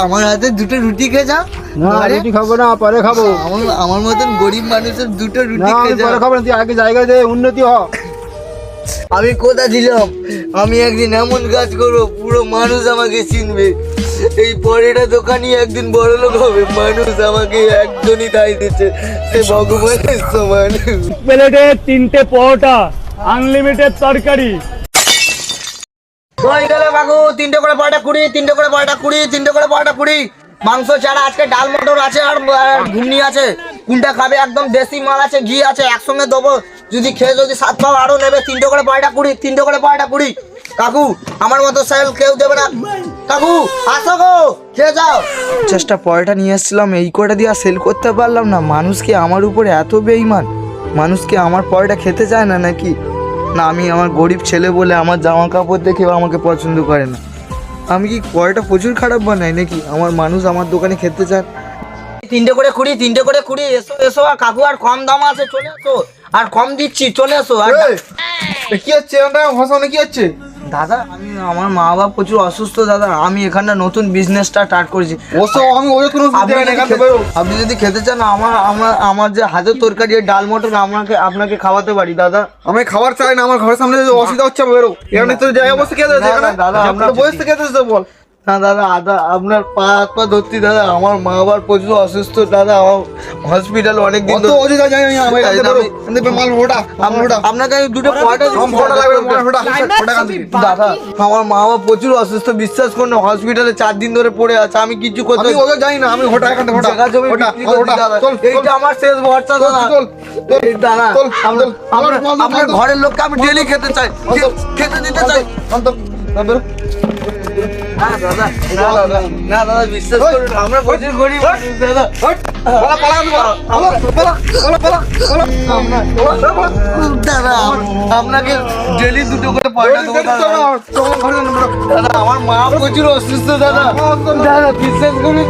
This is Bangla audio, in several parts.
আমার হাতে দুটো রুটি খেয়ে যাও। না রুটি খাবো না, পরে খাবো। আমার মতন গরিব মানুষের দুটো রুটি খেয়ে যাও। পরে খাবো না, তুই আগে জায়গা দে, উন্নতি হ। আমি কোথা দিলাম, আমি একদিন এমন কাজ করবো পুরো মানুষ আমাকে চিনবে। এই পরেটা দোকানি একদিন বড় লোক হবে, মানুষ আমাকে একজনই দায় দিচ্ছে, সে ভগবানের সমান। প্লেটে 3টে পরোটা, আনলিমিটেড তরকারি। হয়ে গেল কাকু, 3টে করে পরোটা 20, 3টে করে পরোটা 20, 3টে করে পরোটা 20। মাংস ছাড়া আজকে ডাল মটর আছে আর ঘুগনি আছে। কোনটা খাবে? একদম দেশি মাল আছে, ঘি আছে, একসঙ্গে দেবো। যদি খেয়ে যদি স্বাদ পাও আরো নেবে। 3টে করে পরোটা 20, 3টে করে পরোটা 20। কাকু আমার মতো সেল কেউ দেবে না। কাকু আসো গো, খেয়ে যাও। 50টা পরোটা নিয়ে এসেছিলাম, এই কটা দিয়ে সেল করতে পারলাম না। মানুষকে আমার উপরে এত বেঈমান, মানুষকে আমার পরোটা খেতে চায় না নাকি? না, আমি আমার গরিব ছেলে বলে আমার জামা কাপড় দেখে আমাকে পছন্দ করে না। আমি কি পরোটা প্রচুর খারাপ বানাই নাকি? আমার মানুষ আমার দোকানে খেতে চান। 3টে করে 20, 3টে করে 20। এসো এসো, আর কাকু আর কম দাম আছে, চলে এসো। আর কম দিচ্ছি, চলে এসো। আর কি হচ্ছে কি হচ্ছে? দাদা আমার মা বাবা প্রচুর অসুস্থ দাদা, আমি এখানটা নতুন বিজনেসটা স্টার্ট করেছি। আপনি যদি খেতে চান আমার যে হাতের তরকারি ডাল মটর আপনাকে খাওয়াতে পারি দাদা। আমি খাবার চাই না, আমার ঘরের সামনে অসুবিধা হচ্ছে, বেরো। এখানে তো জায়গা বসে খেতে দাদা আপনার বয়স থেকে খেতে বল না দাদা, আপনার পা হাত পা ধরতি দাদা। আমার মা বাবার প্রচুর অসুস্থ দাদা, আমার হসপিটাল অনেক দিন আপনাকে আমি দুটো দাদা, আমার মা বাবা প্রচুর অসুস্থ, বিশ্বাস করুন। হসপিটালে 4 দিন ধরে পড়ে আছে, আমি কিছু করতে জানি না। আমি এইটা আমার শেষ ভরসা দাদা। দাদা আপনার ঘরের লোককে আমি ডেলি খেতে চাই, খেতে দিতে চাই। না দাদা বিশ্বাস করুন, আমরা প্রচুর গরিব দাদা। দাদা আপনাকে ডেলি দুটো করে পয়সা দেবো দাদা। আমার মা প্রচুর অসুস্থ দাদা। দাদা বিশ্বাস করুন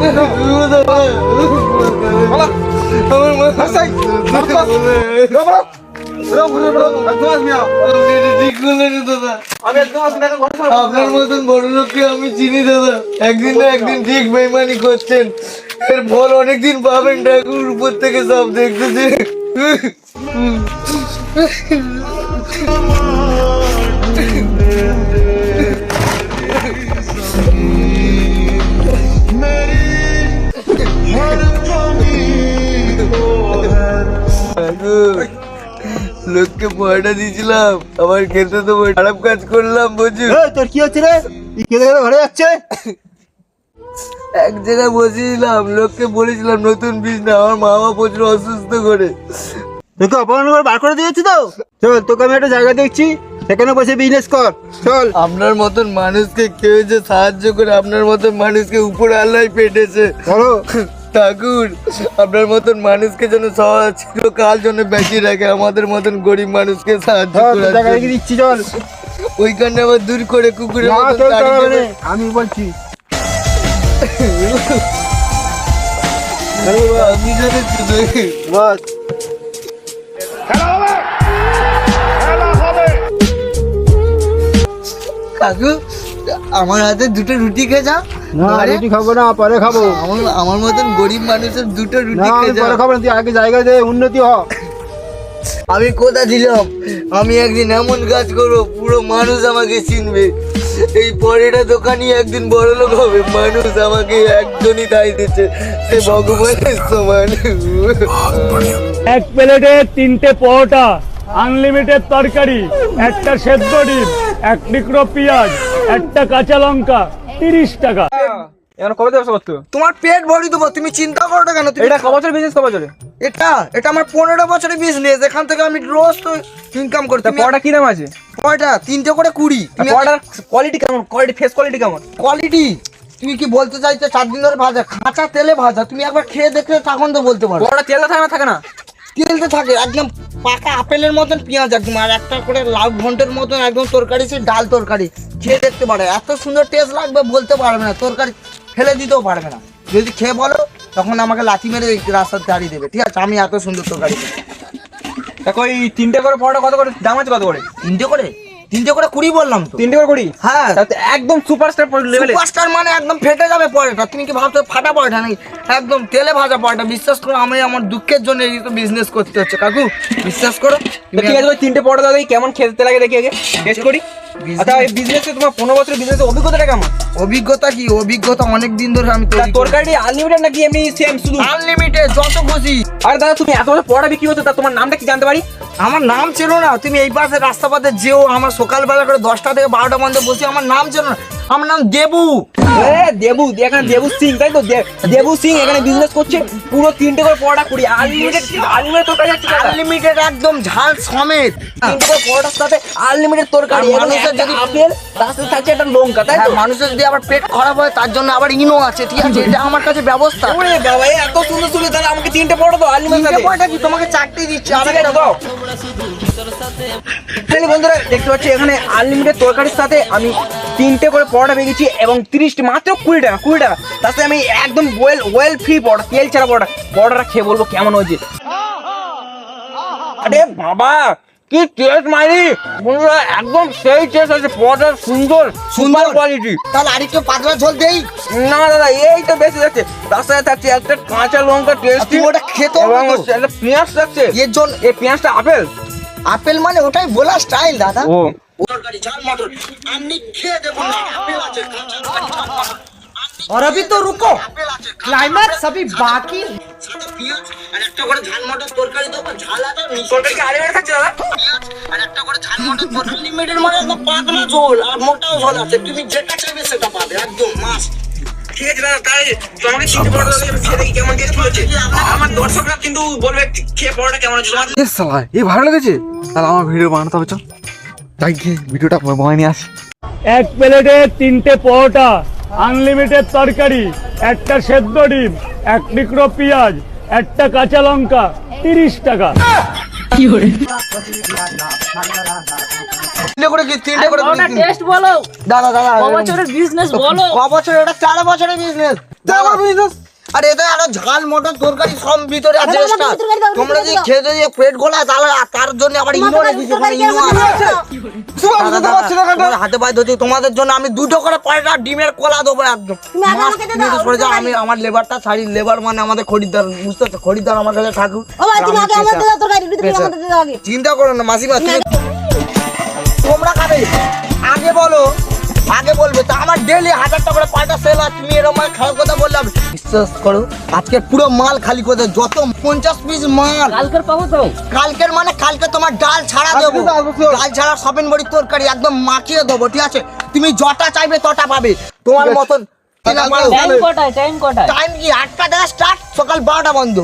আপনার মতন বড় লোককে আমি চিনি দাদা। একদিন না একদিন ঠিক বেইমানি করছেন, এর ফল অনেকদিন পাবেন। ঠাকুর উপর থেকে সব দেখতেছে। লোককে পয়সা দিয়েছিলাম, আবার খেতে তো খারাপ কাজ করলাম বুঝি। তোর কি হচ্ছে রে? খেতে খেতে ঘরে যাচ্ছে। এক জায়গায় বসেছিলাম, লোককে বলেছিলাম নতুন বিজনেস, আমার মা বাবা প্রচুর অসুস্থ করে। তোকে অপমান করে বার করে দিয়েছি তো। চল, তোকে আমি একটা জায়গা দেখছি, সেখানে বসে বিজনেস কর। চল। আপনার মতন মানুষকে কেউ যে সাহায্য করে, আপনার মতন মানুষকে উপরে আল্লাহ পেটেছে। চলো ঠাকুর আপনার মতন মানুষকে যেন চিরকাল জন্য বাঁচিয়ে রাখে, আমাদের মতন গরিব মানুষকে সাহায্য করে দিচ্ছি। চল ওইখানে আবার দূর করে কুকুরের মতন আমি বলছি। আপনি জানেন বস কাকু আমার হাতে দুটো রুটি খেয়ে যাও। না রুটি খাবো না, পরে খাবো। আমার মতন গরিব মানুষের দুটো রুটি খেয়ে যাও। পরে খাবো না, তুই আগে জায়গা দে, উন্নতি হ। আমি কোথা দিলাম, আমি একদিন এমন কাজ করবো পুরো মানুষ আমাকে চিনবে। এই পরেটা দোকানি একদিন বড় লোক হবে, মানুষ আমাকে একজনই দায় দিচ্ছে, সে ভগবানের সমান। এক প্লেটে 3টে পরোটা, আনলিমিটেড তরকারি, একটা সেদ্ধ ডিম, 1 টুকরো পেঁয়াজ, একটা কাঁচা লঙ্কা, 30 টাকা। এখন কবে ব্যবসা করতে? তোমার পেট ভরি দেবো, তুমি চিন্তা করো না কেন। এটা ক বছর বিজনেস, ক বছরে? এটা আমার 15 বছরের বিজনেস, এখান থেকে আমি রোজ তো ইনকাম করি। পড়াটা কি দাম আছে? পয়টা 3টে করে 20। পড়াটার কোয়ালিটি কেমন? ফেস কোয়ালিটি কেমন? কোয়ালিটি তুমি কি বলতে চাইছো? 4 দিন ধরে ভাজা, কাঁচা তেলে ভাজা, তুমি একবার খেয়ে দেখলে তখন তো বলতে পারো। পড়াটা তেল থাকে না? তেলতে থাকে, একদম পাকা আপেলের মতন পেঁয়াজ একদম, আর একটা করে লাউ ঘন্টের মতন একদম তরকারি, সে ডাল তরকারি। খেয়ে দেখতে পারে, এত সুন্দর টেস্ট লাগবে বলতে পারবে না, তরকারি ফেলে দিতেও পারবে না। যদি খেয়ে বলো তখন আমাকে লাথি মেরে রাস্তার দাঁড়িয়ে দেবে, ঠিক আছে? আমি এত সুন্দর তরকারি। দেখো এই 3টে করে পড়াটা কত করে দাম আছে? কত করে? 3টে করে তিনটে করে 20 বললাম তো। 3টে করে 20? হ্যাঁ তাহলে একদম সুপারস্টার লেভেলে। সুপারস্টার মানে একদম ফেটে যাবে পরোটা। তুমি কি ভাবছো ফাটা পরোটা নাকি? একদম তেলে ভাজা পরোটা। বিশ্বাস করো, আমি আমার দুঃখের জন্য এই তো বিজনেস করতে হচ্ছে কাকু, বিশ্বাস করো। তো ঠিক আছে, ওই 3টে পরোটা দাও, কেমন খেতে লাগে দেখি আগে, টেস্ট করি। আচ্ছা, এই বিজনেসে তোমার 15 বছরের বিজনেসের অভিজ্ঞতাটা কেমন? অভিজ্ঞতা কি, অভিজ্ঞতা অনেক দিন ধরে আমি তৈরি করি। তরকারি আনলিমিটেড নাকি এমনি সেম শুধু? আনলিমিটেড, যত খুশি। আর দাদা, তুমি এত বড় পরোটা বিক্রি করছো, তা তোমার নামটা কি জানতে পারি? আমার নাম ছিল না। তুমি এই পাশে রাস্তা পাতে যেও, আমার সকালবেলা করে 10টা থেকে 12টা পর্যন্ত বসি, আমার নাম ছিল না। আমার নাম দেবু। দেবু, এখানে দেবু সিং, তাই তো? দেবু সিং এখানে বিজনেস করছে, পুরো 3টে করে পরোটা 20, আনলিমিটেড। আনলিমিটেড তরকারি আছে দাদা? আনলিমিটেড, একদম ঝাল সমেত। 3টে করে পরোটার সাথে আনলিমিটেড তরকারি, আর এবং মানুষের একটা যদি আপেল, তার সাথে থাকছে একটা লঙ্কা, তাই তো? হ্যাঁ, মানুষের যদি আবার পেট খারাপ হয় তার জন্য আবার ইনো আছে, ঠিক আছে? এটা আমার কাছে ব্যবস্থা। ওরে বাবা, এত সুন্দর সুন্দর, তাহলে আমাকে 3টে পরোটা দাও আনলিমিটেড তিনটে সাথে। পয়টা কি, তোমাকে 4টি দিচ্ছি। ঠিক আছে, দাও। তাহলে বন্ধুরা দেখতে পাচ্ছি এখানে আনলিমিটেড তরকারির সাথে আমি 3টে করে পরোটা পেয়ে গেছি, এবং 30টি মাত্র 20 টাকা, 20 টাকা। তার সাথে আমি একদম ওয়েল ফ্রি পরোটা, তেল ছাড়া পরোটা খেয়ে বলবো কেমন হয়েছে। আরে বাবা, কি টেস্ট মাইরি বন্ধুরা, একদম সেই টেস্ট আছে, পরোটা সুন্দর সুন্দর কোয়ালিটি। তাহলে আরেকটু পাতলা ঝোল দেই। না দাদা, এই তো বেশি যাচ্ছে। তার সাথে থাকছে একটা কাঁচা লঙ্কা টেস্টি, তুমি ওটা খেতে হবে এবং তো। একটা পেঁয়াজ থাকছে। এর জন্য এই পেঁয়াজটা আপেল। আপেল মানে ওটাই বলা স্টাইল দাদা। ও তরকারি ঝাল মটর আপনি খেয়ে দেখুন না, আপেল আছে, কাঁচা ঝাল মটর। और अभी तो रुको, আপেল আছে, क्लाइमैक्स अभी बाकी। সাথে পেঁয়াজ আর একটা করে ঝাল মটর তরকারি দেবো, ঝাল আছে, মিষ্টি তরকারি কি আরে থাকছে দাদা? পেঁয়াজ আর একটা করে ঝাল মটর তরকারি। লিমিটেড মানে একদম পাতলা ঝোল আর মোটাও ঝোল আছে, তুমি যেটা চাইবে সেটা পাবে, একদম মাস্ট। ঠিক আছে দাদা, তাই তোমাকে 3টে পরোটা দাও, খেয়ে দেখি কেমন টেস্ট হয়েছে। আমার দর্শকরা কিন্তু বলবে খেয়ে পরোটা কেমন হয়েছে। তোমার এই ভালো লেগেছে, তাহলে আমার ভিডিও বানাতে হবে। চল যাই গিয়ে ভিডিওটা বানিয়ে নিয়ে আসি। 1 প্লেটে 3টে পরোটা, আনলিমিটেড তরকারি, একটা সেদ্ধ ডিম, 1 টুকরো পেঁয়াজ, একটা কাঁচা লঙ্কা, 30 টাকা। তিনটে করে কি, তিনটে করে ওটা টেস্ট বলো, দাদা দাদা ক বছরের বিজনেস বলো। ক বছর? ওটা 4 বছরের বিজনেস। 4 বিজনেস? আরে এটা আরো ঝাল মটর তরকারি সব ভিতরে আছে এক্সট্রা। তোমরা যদি খেয়ে যদি পেট গোলা, তাহলে তার জন্য আবার ইনো রেখেছি, ওখানে ইনো আছে। দাদা, তোমাদের হাতে পায়ে ধরছি, তোমাদের জন্য আমি 2টো করে পয়সা ডিমের কোলা দেবো একদম। তুমি তো সরে যাও, আমি আমার লেবারটা ছাড়ি। লেবার মানে আমাদের খরিদ্দার, বুঝতে পারছো? খরিদ্দার আমার কাছে থাকুক। চিন্তা করো না মাসিমা, তোমরা খাবে আগে বলো, আগে বলবে তো। আমার ডেলি 1000 টাকা করে পয়সা সেল, আর তুমি এরকম খারাপ কথা বললাম। বিশ্বাস করো, আজকে পুরো মাল খালি করে দেবো, যত 50 পিস মাল। কালকের পাবো তো? কালকের মানে কালকে তোমার ডাল ছাড়া দেবো, ডাল ছাড়া সবিন বড়ির তরকারি একদম মাখিয়ে দেবো, ঠিক আছে? তুমি যটা চাইবে তটা পাবে, তোমার মতন। টাইম কটায়? টাইম কটায়? টাইম কি 8টা থেকে স্টার্ট, সকাল 12টা বন্ধ।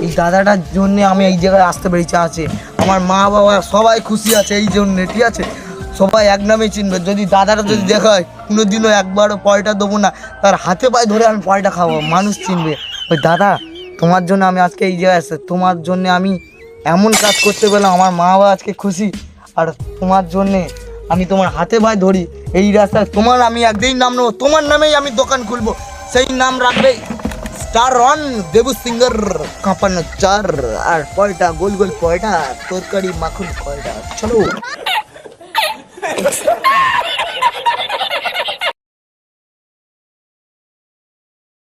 এই দাদাটার জন্য আমি এই জায়গায় আসতে পেরেছি। আছে আমার মা বাবা সবাই খুশি আছে এই জন্য, ঠিক আছে? সবাই এক নামে চিনবে। যদি দাদাটা যদি দেখায় কোনোদিনও একবারও পয়টা দেবো না, তার হাতে পায়ে ধরে আমি পয়টা খাবো, মানুষ চিনবে। ওই দাদা, তোমার জন্য আমি আজকে এই জায়গায় আসছি, তোমার জন্য আমি এমন কাজ করতে পেলাম, আমার মা বাবা আজকে খুশি। আর তোমার জন্যে আমি তোমার হাতে পায়ে ধরি এই রাস্তায়। তোমার আমি একদিন নাম নেবো, তোমার নামেই আমি দোকান খুলবো, সেই নাম রাখবে স্টার অন দেবু সিঙ্গার কাঁপানো চার। আর পয়টা গোল গোল পয়টা, তরকারি মাখন পয়টা। চলো